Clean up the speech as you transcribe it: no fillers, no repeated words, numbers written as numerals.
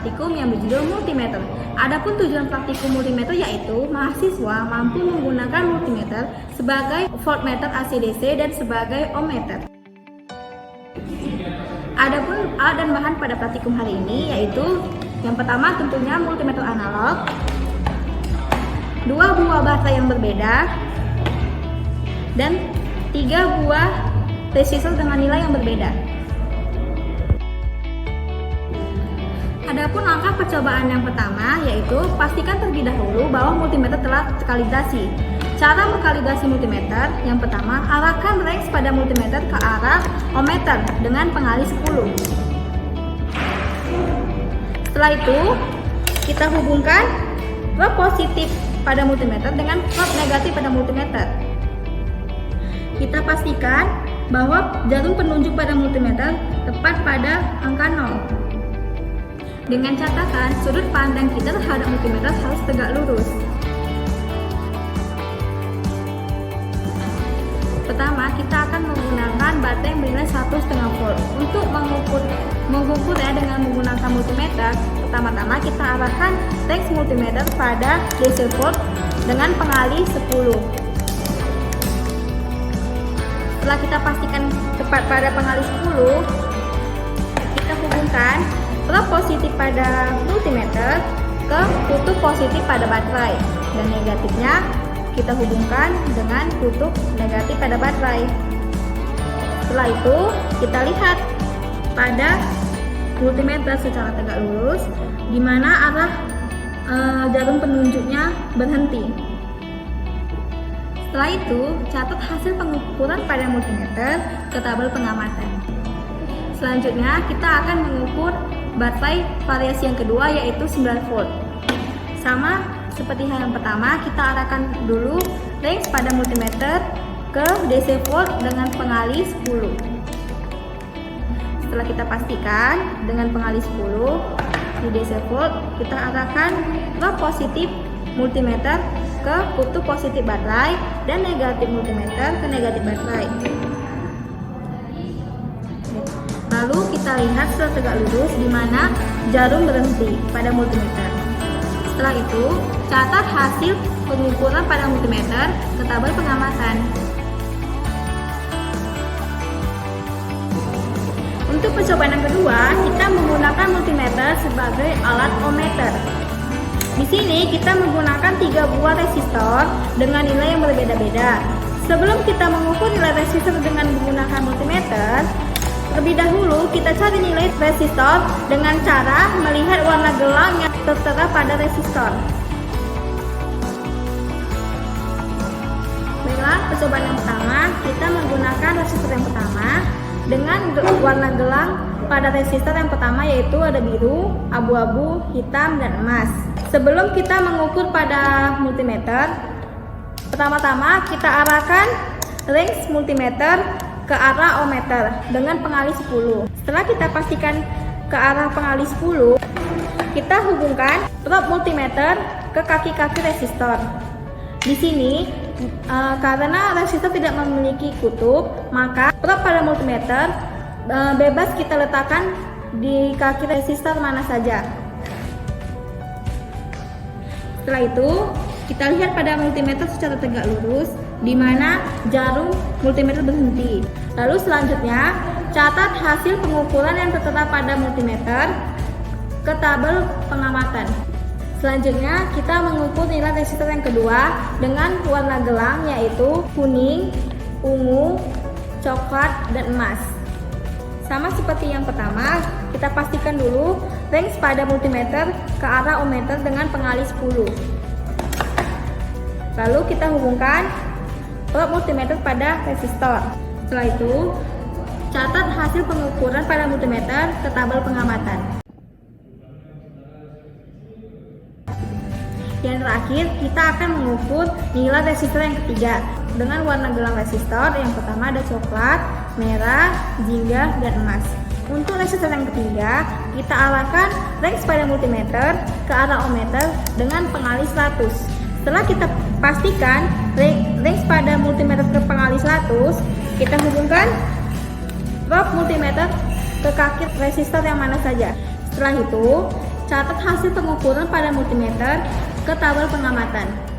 praktikum yang berjudul multimeter. Adapun tujuan praktikum multimeter yaitu mahasiswa mampu menggunakan multimeter sebagai voltmeter AC/DC dan sebagai ohmmeter. Adapun alat dan bahan pada praktikum hari ini yaitu yang pertama tentunya multimeter analog, 2 buah baterai yang berbeda, dan 3 buah resistor dengan nilai yang berbeda. Adapun langkah percobaan yang pertama yaitu pastikan terlebih dahulu bahwa multimeter telah terkalibrasi. Cara mengkalibrasi multimeter yang pertama, arahkan range pada multimeter ke arah ohmmeter dengan pengalih 10. Setelah itu, kita hubungkan prob positif pada multimeter dengan prob negatif pada multimeter. Kita pastikan bahwa jarum penunjuk pada multimeter tepat pada angka 0. Dengan catatan, sudut pandang kita terhadap multimeter harus tegak lurus. Pertama, kita akan menggunakan baterai yang bernilai 1,5 volt. Untuk mengukurnya dengan menggunakan multimeter, pertama-tama kita arahkan range multimeter pada DC volt dengan pengalih 10. Setelah kita pastikan tepat pada pengalih 10, kita hubungkan prob positif pada multimeter ke kutub positif pada baterai, dan negatifnya kita hubungkan dengan kutub negatif pada baterai. Setelah itu, kita lihat pada multimeter secara tegak lurus di mana arah jarum penunjuknya berhenti. Setelah itu, catat hasil pengukuran pada multimeter ke tabel pengamatan. Selanjutnya, kita akan mengukur baterai variasi yang kedua yaitu 9 volt. Sama seperti hal yang pertama, kita arahkan dulu range pada multimeter ke DC volt dengan pengalih 10. Setelah kita pastikan dengan pengalih 10 di DC volt, kita arahkan prob positif multimeter ke kutub positif baterai dan negatif multimeter ke negatif baterai. Lalu kita lihat secara tegak lurus di mana jarum berhenti pada multimeter. Setelah itu, catat hasil pengukuran pada multimeter ke tabel pengamatan. Untuk percobaan yang kedua, kita menggunakan multimeter sebagai alat ohmmeter. Di sini kita menggunakan 3 buah resistor dengan nilai yang berbeda-beda. Sebelum kita mengukur nilai resistor dengan menggunakan multimeter, terlebih dahulu kita cari nilai resistor dengan cara melihat warna gelang yang tertera pada resistor. Baiklah, percobaan yang pertama, kita menggunakan resistor yang pertama dengan warna gelang pada resistor yang pertama yaitu ada biru, abu-abu, hitam, dan emas. Sebelum kita mengukur pada multimeter, pertama-tama kita arahkan range multimeter ke arah ohmmeter dengan pengalih 10. Setelah kita pastikan ke arah pengalih 10, kita hubungkan prob multimeter ke kaki-kaki resistor. Di sini karena resistor tidak memiliki kutub, maka prob pada multimeter bebas kita letakkan di kaki resistor mana saja. Setelah itu, kita lihat pada multimeter secara tegak lurus di mana jarum multimeter berhenti. Lalu selanjutnya, catat hasil pengukuran yang tertera pada multimeter ke tabel pengamatan. Selanjutnya, kita mengukur nilai resistor yang kedua dengan warna gelang yaitu kuning, ungu, coklat, dan emas. Sama seperti yang pertama, kita pastikan dulu range pada multimeter ke arah ohmmeter dengan pengalih 10. Lalu kita hubungkan prob multimeter pada resistor. Setelah itu, catat hasil pengukuran pada multimeter ke tabel pengamatan. Yang terakhir, kita akan mengukur nilai resistor yang ketiga dengan warna gelang resistor. Yang pertama ada coklat, merah, jingga, dan emas. Untuk resistor yang ketiga, kita arahkan range pada multimeter ke arah ohmmeter dengan pengalih 100. Setelah kita pastikan range pada multimeter ke pengalih 100, kita hubungkan prob multimeter ke kaki resistor yang mana saja. Setelah itu, Catat hasil pengukuran pada multimeter ke tabel pengamatan.